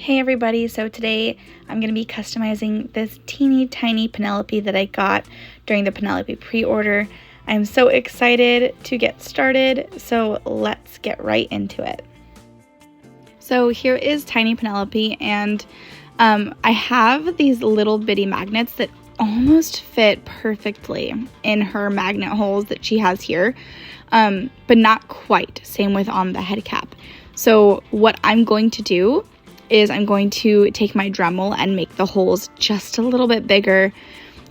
Hey everybody, so today I'm going to be customizing this teeny tiny Penelope that I got during the Penelope pre-order. I'm so excited to get started, so let's get right into it. So here is tiny Penelope, and I have these little bitty magnets that almost fit perfectly in her magnet holes that she has here, but not quite. Same with on the head cap. So what I'm going to do is I'm going to take my Dremel and make the holes just a little bit bigger,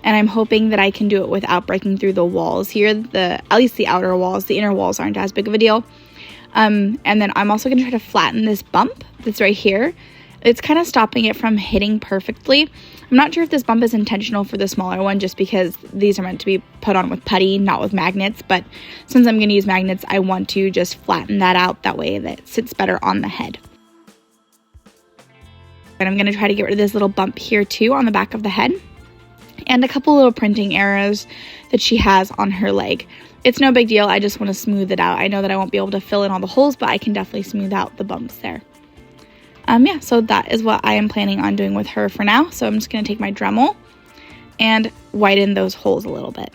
and I'm hoping that I can do it without breaking through the walls here, at least the outer walls. The inner walls aren't as big of a deal. And then I'm also going to try to flatten this bump that's right here. It's kind of stopping it from hitting perfectly. I'm not sure if this bump is intentional for the smaller one, just because these are meant to be put on with putty, not with magnets, but since I'm going to use magnets, I want to just flatten that out, that way that it sits better on the head. And I'm going to try to get rid of this little bump here too on the back of the head, and a couple little printing errors that she has on her leg. It's no big deal, I just want to smooth it out. I know that I won't be able to fill in all the holes, but I can definitely smooth out the bumps there. Yeah, so that is what I am planning on doing with her for now. So I'm just going to take my Dremel and widen those holes a little bit.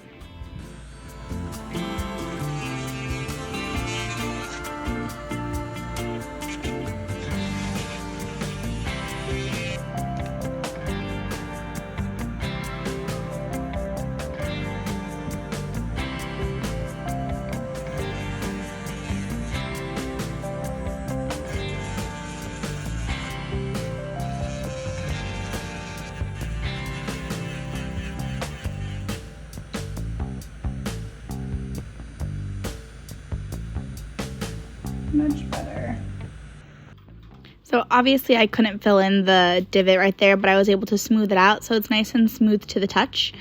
Much better. So obviously I couldn't fill in the divot right there, but I was able to smooth it out so it's nice and smooth to the touch.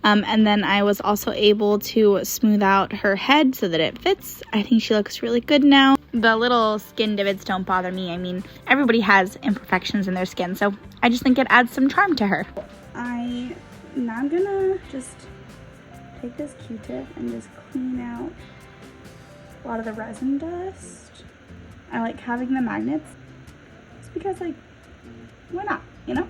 And then I was also able to smooth out her head so that it fits. I think she looks really good now. The little skin divots don't bother me. I mean, everybody has imperfections in their skin, so I just think it adds some charm to her. I'm gonna just take this Q-tip and just clean out a lot of the resin dust. I like having the magnets just because, like, why not, you know?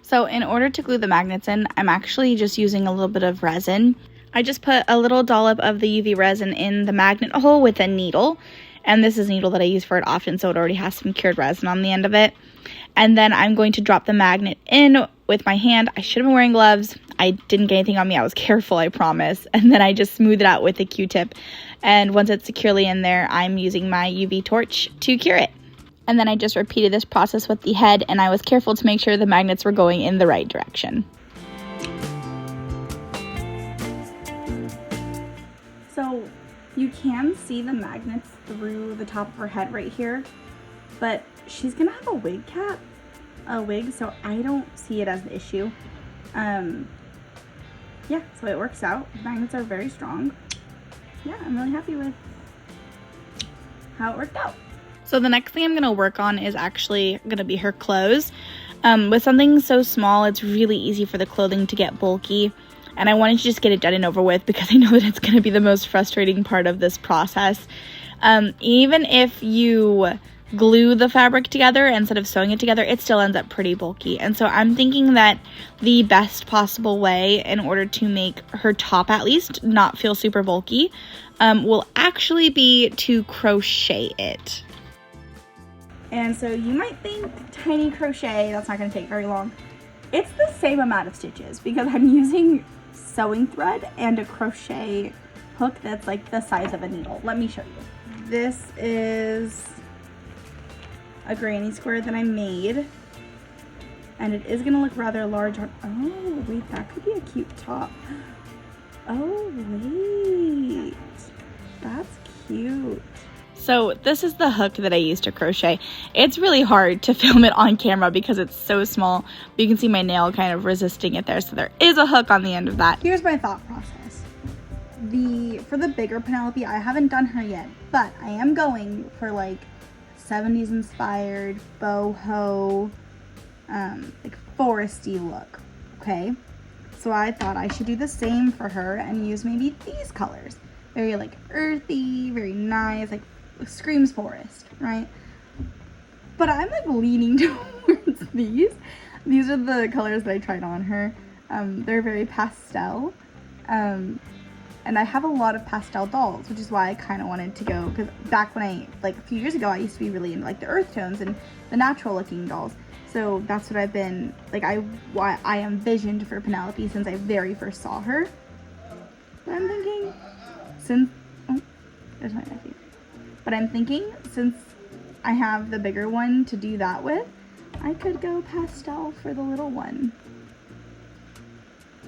So in order to glue the magnets in, I'm actually just using a little bit of resin. I just put a little dollop of the UV resin in the magnet hole with a needle. And this is a needle that I use for it often, so it already has some cured resin on the end of it. And then I'm going to drop the magnet in with my hand. I should have been wearing gloves. I didn't get anything on me. I was careful, I promise. And then I just smooth it out with a Q-tip. And once it's securely in there, I'm using my UV torch to cure it. And then I just repeated this process with the head, and I was careful to make sure the magnets were going in the right direction. So you can see the magnets through the top of her head right here, but she's gonna have a wig cap, so I don't see it as an issue. Yeah, so it works out. The magnets are very strong. Yeah, I'm really happy with how it worked out. So the next thing I'm going to work on is actually going to be her clothes. With something so small, it's really easy for the clothing to get bulky, and I wanted to just get it done and over with because I know that it's going to be the most frustrating part of this process. Even if you glue the fabric together instead of sewing it together, it still ends up pretty bulky. And so I'm thinking that the best possible way in order to make her top at least not feel super bulky will actually be to crochet it. And so you might think tiny crochet, that's not going to take very long. It's the same amount of stitches because I'm using sewing thread and a crochet hook that's like the size of a needle. Let me show you. This is a granny square that I made, and it is going to look rather large on, oh wait, that could be a cute top. Oh wait, that's cute. So this is the hook that I used to crochet. It's really hard to film it on camera because it's so small, but you can see my nail kind of resisting it there, so there is a hook on the end of that. Here's my thought process. For the bigger Penelope, I haven't done her yet, but I am going for like 70s inspired boho, like foresty look, okay? So I thought I should do the same for her and use maybe these colors. Very like earthy, very nice, like screams forest, right? But I'm like leaning towards these. These are the colors that I tried on her. They're very pastel. And I have a lot of pastel dolls, which is why I kind of wanted to go, because back when like a few years ago, I used to be really into like the earth tones and the natural looking dolls. So that's what I've been, like I envisioned for Penelope since I very first saw her. But I'm thinking, there's my nephew. But I'm thinking, since I have the bigger one to do that with, I could go pastel for the little one.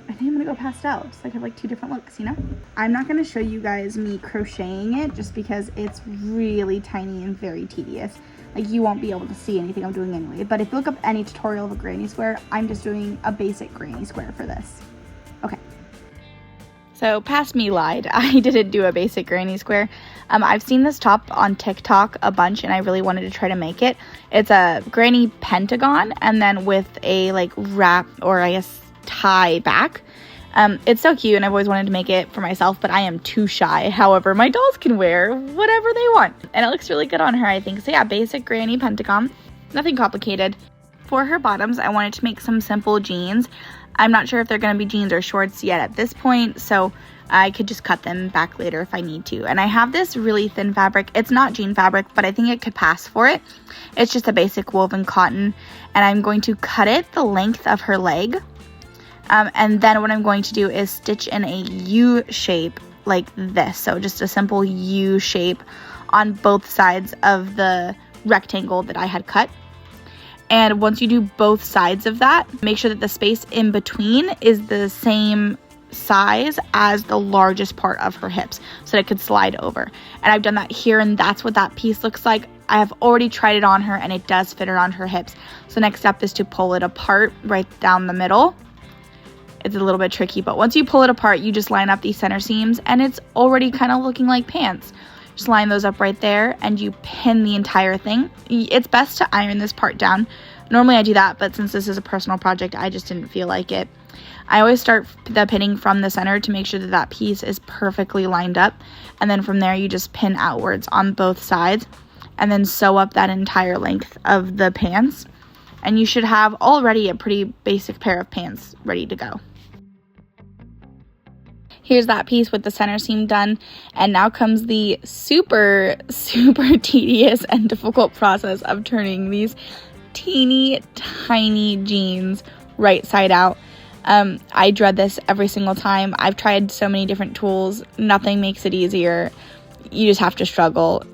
I think I'm gonna go pastel, just like have like two different looks, you know? I'm not gonna show you guys me crocheting it just because it's really tiny and very tedious. Like you won't be able to see anything I'm doing anyway. But if you look up any tutorial of a granny square, I'm just doing a basic granny square for this. Okay. So past me lied, I didn't do a basic granny square. I've seen this top on TikTok a bunch and I really wanted to try to make it. It's a granny pentagon and then with a like wrap or I guess tie back. It's so cute and I've always wanted to make it for myself, but I am too shy. However, my dolls can wear whatever they want and it looks really good on her, I think. So yeah, basic granny pentagon, nothing complicated. For her bottoms, I wanted to make some simple jeans. I'm not sure if they're going to be jeans or shorts yet at this point, so I could just cut them back later if I need to. And I have this really thin fabric. It's not jean fabric, but I think it could pass for it. It's just a basic woven cotton, and I'm going to cut it the length of her leg. And then what I'm going to do is stitch in a U shape like this. So just a simple U shape on both sides of the rectangle that I had cut. And once you do both sides of that, make sure that the space in between is the same size as the largest part of her hips so that it could slide over. And I've done that here and that's what that piece looks like. I have already tried it on her and it does fit around her hips. So next step is to pull it apart right down the middle. It's a little bit tricky, but once you pull it apart, you just line up these center seams and it's already kind of looking like pants. Just line those up right there and you pin the entire thing. It's best to iron this part down. Normally I do that, but since this is a personal project, I just didn't feel like it. I always start the pinning from the center to make sure that that piece is perfectly lined up. And then from there, you just pin outwards on both sides and then sew up that entire length of the pants. And you should have already a pretty basic pair of pants ready to go. Here's that piece with the center seam done, and now comes the super tedious and difficult process of turning these teeny tiny jeans right side out. I dread this every single time. I've tried so many different tools. Nothing makes it easier. You just have to struggle.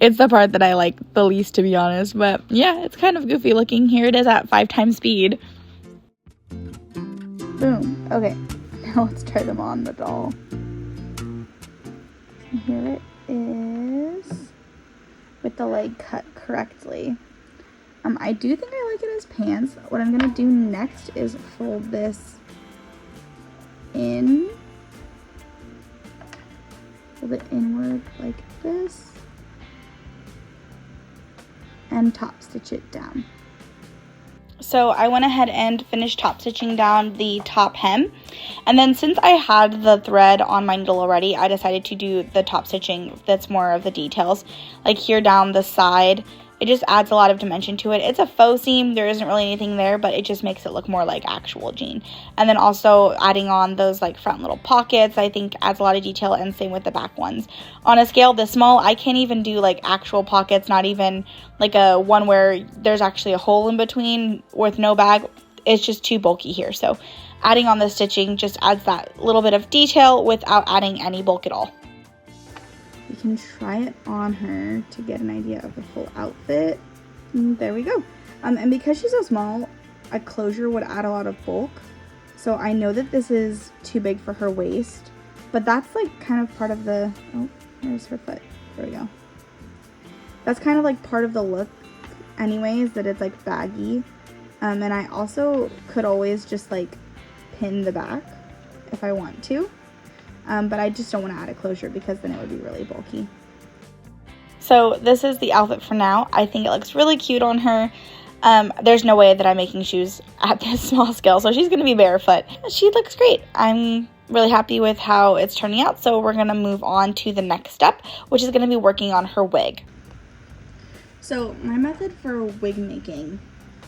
It's the part that I like the least, to be honest, but yeah, it's kind of goofy looking. Here it is at 5 times speed. Boom. Okay. Now let's try them on the doll. Here it is with the leg cut correctly. I do think I like it as pants. What I'm gonna do next is fold this in, fold it inward like this, and top stitch it down. So I went ahead and finished top stitching down the top hem. And then since I had the thread on my needle already, I decided to do the top stitching that's more of the details. Like here down the side, it just adds a lot of dimension to it. It's a faux seam. There isn't really anything there, but it just makes it look more like actual jean. And then also adding on those like front little pockets, I think adds a lot of detail, and same with the back ones. On a scale this small, I can't even do like actual pockets, not even like a one where there's actually a hole in between with no bag. It's just too bulky here. So adding on the stitching just adds that little bit of detail without adding any bulk at all. You can try it on her to get an idea of the full outfit. And there we go. And because she's so small, a closure would add a lot of bulk. So I know that this is too big for her waist, but that's like kind of part of the, oh, there's her foot. There we go. That's kind of like part of the look anyways, that it's like baggy. And I also could always just like pin the back if I want to. But I just don't want to add a closure because then it would be really bulky. So this is the outfit for now. I think it looks really cute on her. There's no way that I'm making shoes at this small scale, so she's going to be barefoot. She looks great. I'm really happy with how it's turning out, so we're going to move on to the next step, which is going to be working on her wig. So my method for wig making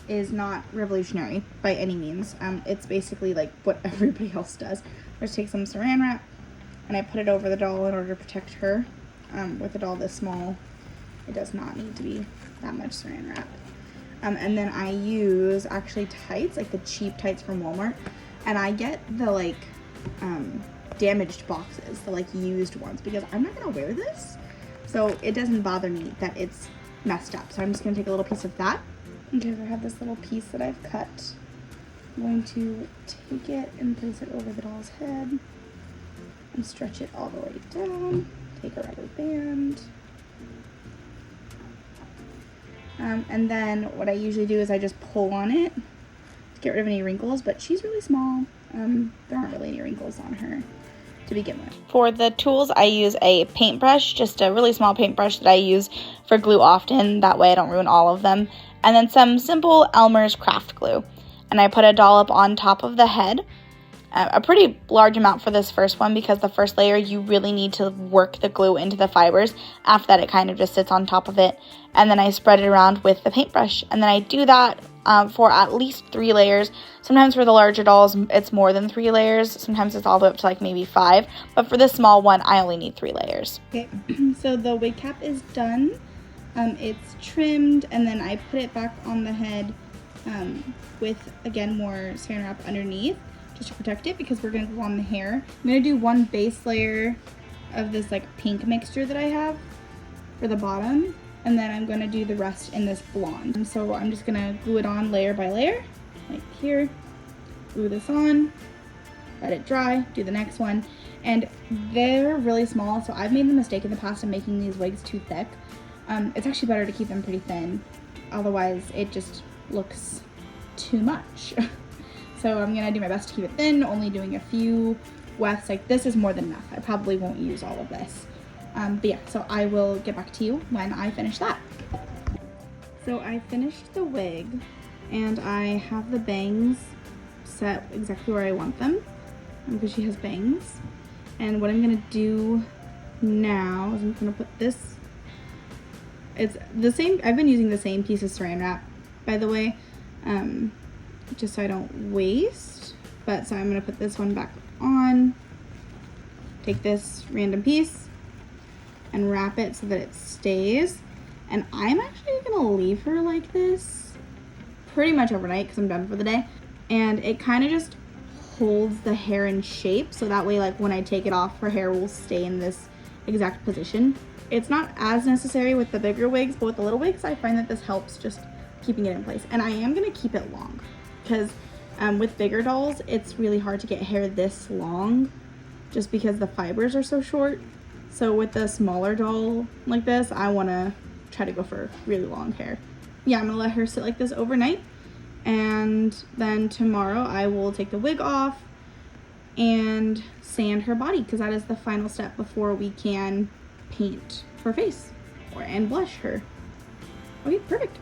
is not revolutionary by any means. It's basically like what everybody else does. I just take some saran wrap and I put it over the doll in order to protect her. With a doll this small, it does not need to be that much saran wrap. And then I use actually tights, like the cheap tights from Walmart, and I get the like damaged boxes, the like used ones, because I'm not gonna wear this, so it doesn't bother me that it's messed up. So I'm just gonna take a little piece of that. Okay, so I have this little piece that I've cut. I'm going to take it and place it over the doll's head and stretch it all the way down. Take a rubber band. And then what I usually do is I just pull on it to get rid of any wrinkles, but she's really small. There aren't really any wrinkles on her to begin with. For the tools, I use a paintbrush, just a really small paintbrush that I use for glue often. That way I don't ruin all of them. And then some simple Elmer's craft glue. And I put a dollop on top of the head. A pretty large amount for this first one, because the first layer you really need to work the glue into the fibers. After that, it kind of just sits on top of it, and then I spread it around with the paintbrush, and then I do that for at least 3 layers. Sometimes for the larger dolls it's more than 3 layers, sometimes it's all the way up to like maybe 5, but for this small one I only need 3 layers. Okay, so the wig cap is done. It's trimmed, and then I put it back on the head with, again, more saran wrap underneath, just to protect it, because we're going to glue on the hair. I'm going to do one base layer of this like pink mixture that I have for the bottom, and then I'm going to do the rest in this blonde. And so I'm just going to glue it on layer by layer, like here, glue this on, let it dry, do the next one. And they're really small, so I've made the mistake in the past of making these wigs too thick. It's actually better to keep them pretty thin, otherwise it just looks too much. So I'm gonna do my best to keep it thin, only doing a few wefts. Like, this is more than enough. I probably won't use all of this. But yeah, so I will get back to you when I finish that. So I finished the wig, and I have the bangs set exactly where I want them, because she has bangs. And what I'm gonna do now is I'm gonna put this, it's the same, I've been using the same piece of saran wrap, by the way, just so I don't waste. But so I'm gonna put this one back on, take this random piece and wrap it so that it stays. And I'm actually gonna leave her like this pretty much overnight because I'm done for the day. And it kind of just holds the hair in shape, so that way, like, when I take it off, her hair will stay in this exact position. It's not as necessary with the bigger wigs, but with the little wigs, I find that this helps just keeping it in place. And I am gonna keep it long, because with bigger dolls, it's really hard to get hair this long just because the fibers are so short. So with the smaller doll like this, I wanna try to go for really long hair. Yeah, I'm gonna let her sit like this overnight, and then tomorrow I will take the wig off and sand her body, because that is the final step before we can paint her face and blush her. Okay, perfect.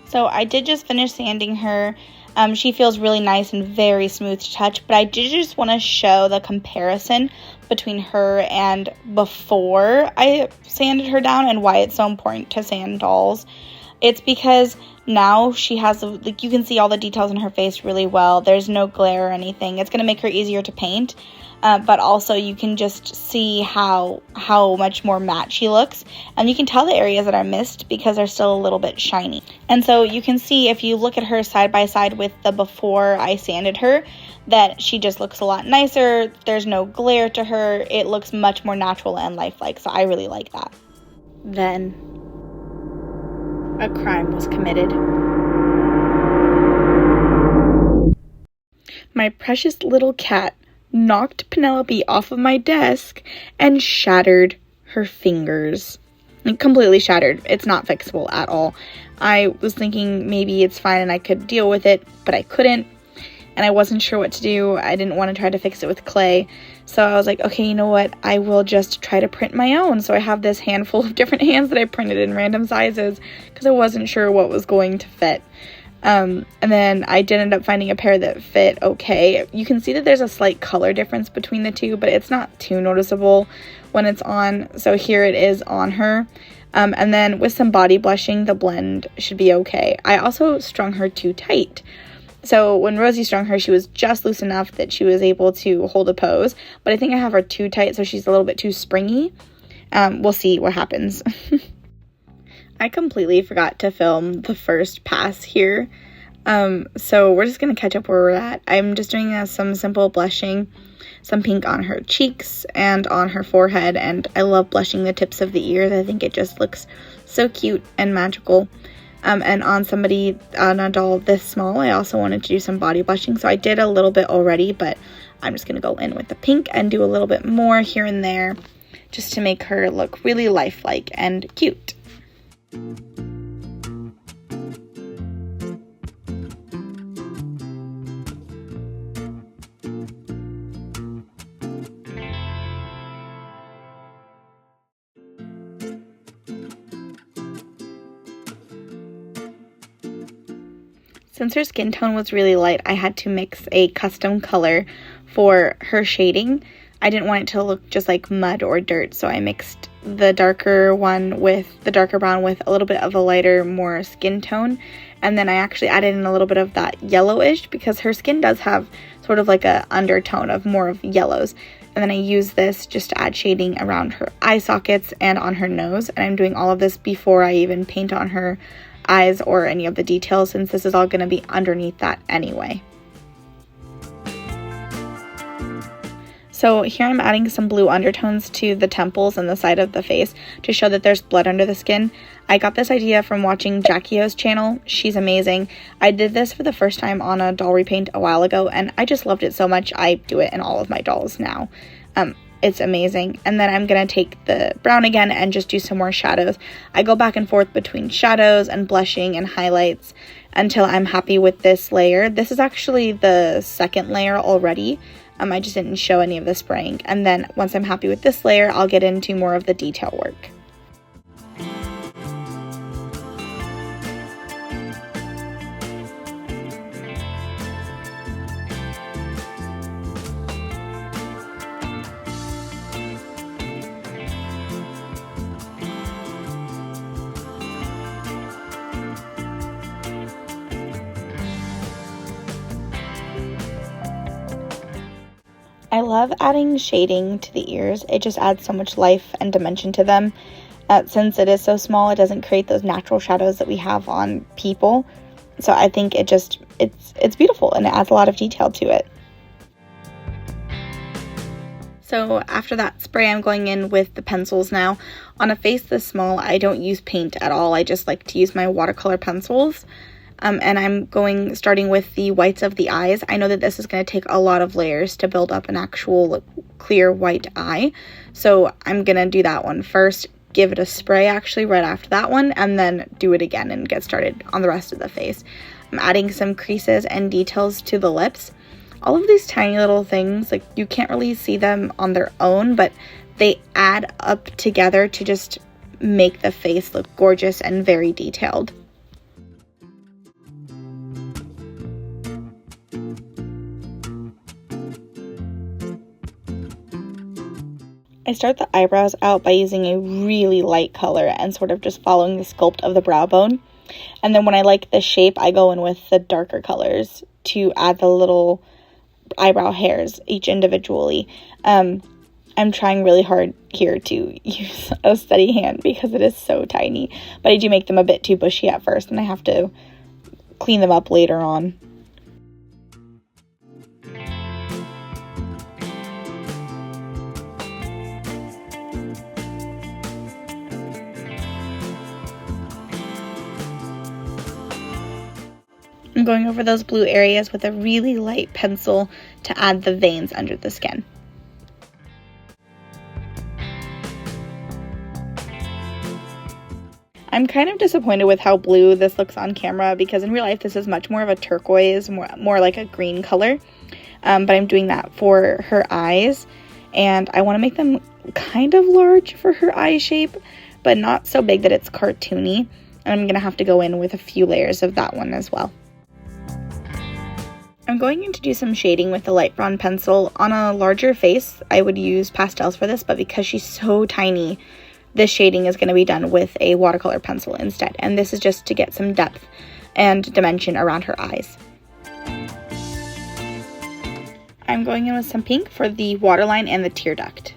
So I did just finish sanding her. She feels really nice and very smooth to touch, but I did just want to show the comparison between her and before I sanded her down, and why it's so important to sand dolls. It's because now she has, like, you can see all the details in her face really well. There's no glare or anything. It's going to make her easier to paint, but also you can just see how much more matte she looks, and you can tell the areas that are missed because they're still a little bit shiny. And so you can see, if you look at her side by side with the before I sanded her, that she just looks a lot nicer. There's no glare to her. It looks much more natural and lifelike, so I really like that. Then a crime was committed. My precious little cat knocked Penelope off of my desk and shattered her fingers. Like, completely shattered. It's not fixable at all. I was thinking maybe it's fine and I could deal with it, but I couldn't, and I wasn't sure what to do. I didn't want to try to fix it with clay, so I was like, okay, you know what, I will just try to print my own. So I have this handful of different hands that I printed in random sizes because I wasn't sure what was going to fit. And then I did end up finding a pair that fit okay. You can see that there's a slight color difference between the two, but it's not too noticeable when it's on. So here it is on her. And then with some body blushing, the blend should be okay. I also strung her too tight. So when Rosie strung her, she was just loose enough that she was able to hold a pose. But I think I have her too tight, so she's a little bit too springy. We'll see what happens. I completely forgot to film the first pass here. So we're just going to catch up where we're at. I'm just doing some simple blushing, some pink on her cheeks and on her forehead. And I love blushing the tips of the ears. I think it just looks so cute and magical. And on a doll this small, I also wanted to do some body blushing. So I did a little bit already, but I'm just going to go in with the pink and do a little bit more here and there just to make her look really lifelike and cute. Since her skin tone was really light, I had to mix a custom color for her shading. I didn't want it to look just like mud or dirt, so I mixed the darker one with the darker brown with a little bit of a lighter, more skin tone. And then I actually added in a little bit of that yellowish because her skin does have sort of like a undertone of more of yellows. And then I use this just to add shading around her eye sockets and on her nose. And I'm doing all of this before I even paint on her eyes or any of the details, since this is all going to be underneath that anyway. So here I'm adding some blue undertones to the temples and the side of the face to show that there's blood under the skin. I got this idea from watching Jackie O's channel. She's amazing. I did this for the first time on a doll repaint a while ago, and I just loved it so much. I do it in all of my dolls now. It's amazing. And then I'm going to take the brown again and just do some more shadows. I go back and forth between shadows and blushing and highlights until I'm happy with this layer. This is actually the second layer already. I just didn't show any of the spraying. And then once I'm happy with this layer, I'll get into more of the detail work. I love adding shading to the ears. It just adds so much life and dimension to them. Since it is so small, it doesn't create those natural shadows that we have on people. So I think it's beautiful and it adds a lot of detail to it. So after that spray, I'm going in with the pencils now. On a face this small, I don't use paint at all. I just like to use my watercolor pencils. And I'm starting with the whites of the eyes. I know that this is going to take a lot of layers to build up an actual clear white eye. So I'm going to do that one first, give it a spray actually right after that one, and then do it again and get started on the rest of the face. I'm adding some creases and details to the lips. All of these tiny little things, like you can't really see them on their own, but they add up together to just make the face look gorgeous and very detailed. I start the eyebrows out by using a really light color and sort of just following the sculpt of the brow bone. And then when I like the shape, I go in with the darker colors to add the little eyebrow hairs, each individually. I'm trying really hard here to use a steady hand because it is so tiny. But I do make them a bit too bushy at first, and I have to clean them up later on. I'm going over those blue areas with a really light pencil to add the veins under the skin. I'm kind of disappointed with how blue this looks on camera because in real life this is much more of a turquoise, more like a green color. But I'm doing that for her eyes, and I want to make them kind of large for her eye shape, but not so big that it's cartoony. And I'm going to have to go in with a few layers of that one as well. I'm going in to do some shading with the light brown pencil. On a larger face, I would use pastels for this, but because she's so tiny, this shading is going to be done with a watercolor pencil instead. And this is just to get some depth and dimension around her eyes. I'm going in with some pink for the waterline and the tear duct.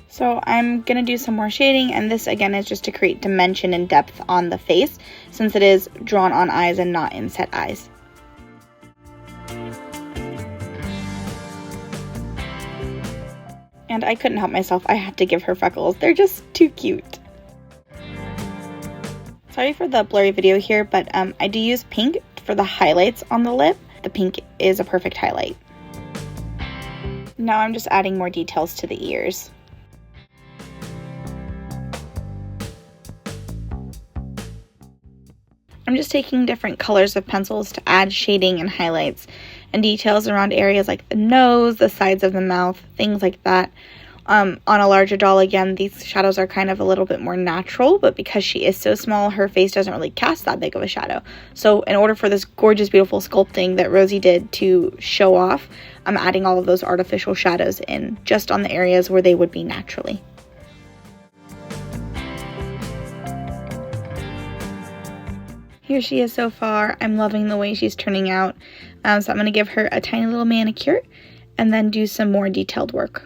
So I'm going to do some more shading, and this again is just to create dimension and depth on the face, since it is drawn on eyes and not inset eyes. And I couldn't help myself, I had to give her freckles. They're just too cute. Sorry for the blurry video here, but I do use pink for the highlights on the lip. The pink is a perfect highlight. Now I'm just adding more details to the ears. I'm just taking different colors of pencils to add shading and highlights and details around areas like the nose, the sides of the mouth, things like that. On a larger doll, again, these shadows are kind of a little bit more natural, but because she is so small, her face doesn't really cast that big of a shadow. So in order for this gorgeous, beautiful sculpting that Rosie did to show off, I'm adding all of those artificial shadows in just on the areas where they would be naturally. Here she is so far. I'm loving the way she's turning out. So I'm going to give her a tiny little manicure and then do some more detailed work.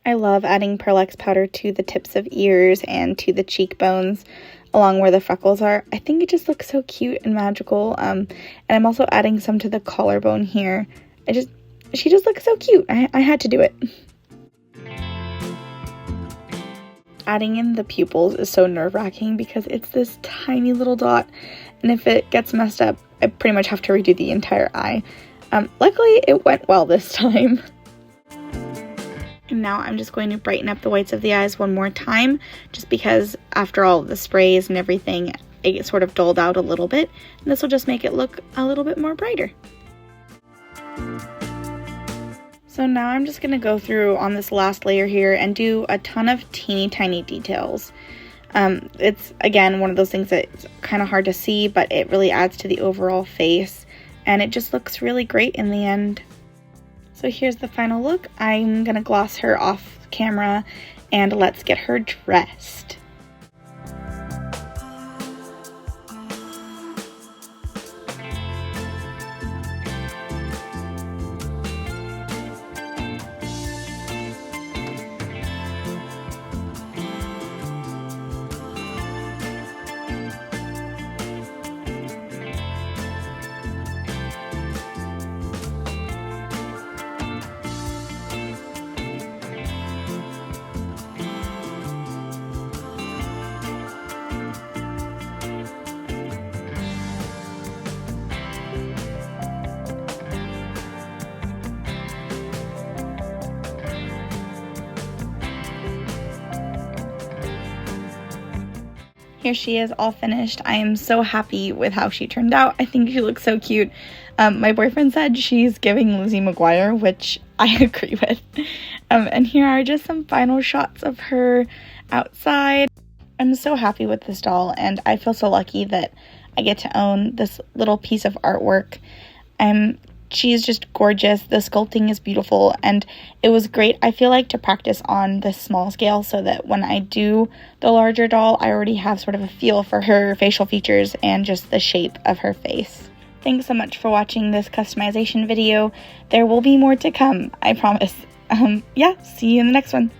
I love adding Pearl-X powder to the tips of ears and to the cheekbones along where the freckles are. I think it just looks so cute and magical. And I'm also adding some to the collarbone here. She just looks so cute. I had to do it. Adding in the pupils is so nerve-wracking because it's this tiny little dot, and if it gets messed up, I pretty much have to redo the entire eye. Luckily, it went well this time. And now I'm just going to brighten up the whites of the eyes one more time, just because after all the sprays and everything, it sort of dulled out a little bit, and this will just make it look a little bit more brighter. So now I'm just going to go through on this last layer here and do a ton of teeny tiny details. It's, again, one of those things that's kind of hard to see, but it really adds to the overall face, and it just looks really great in the end. So here's the final look. I'm going to gloss her off camera, and let's get her dressed. Here she is all finished. I am so happy with how she turned out. I think she looks so cute. My boyfriend said she's giving Lizzie McGuire, which I agree with. And here are just some final shots of her outside. I'm so happy with this doll, and I feel so lucky that I get to own this little piece of artwork. She's just gorgeous. The sculpting is beautiful, and it was great, I feel like, to practice on this small scale so that when I do the larger doll, I already have sort of a feel for her facial features and just the shape of her face. Thanks so much for watching this customization video. There will be more to come, I promise. Yeah, see you in the next one.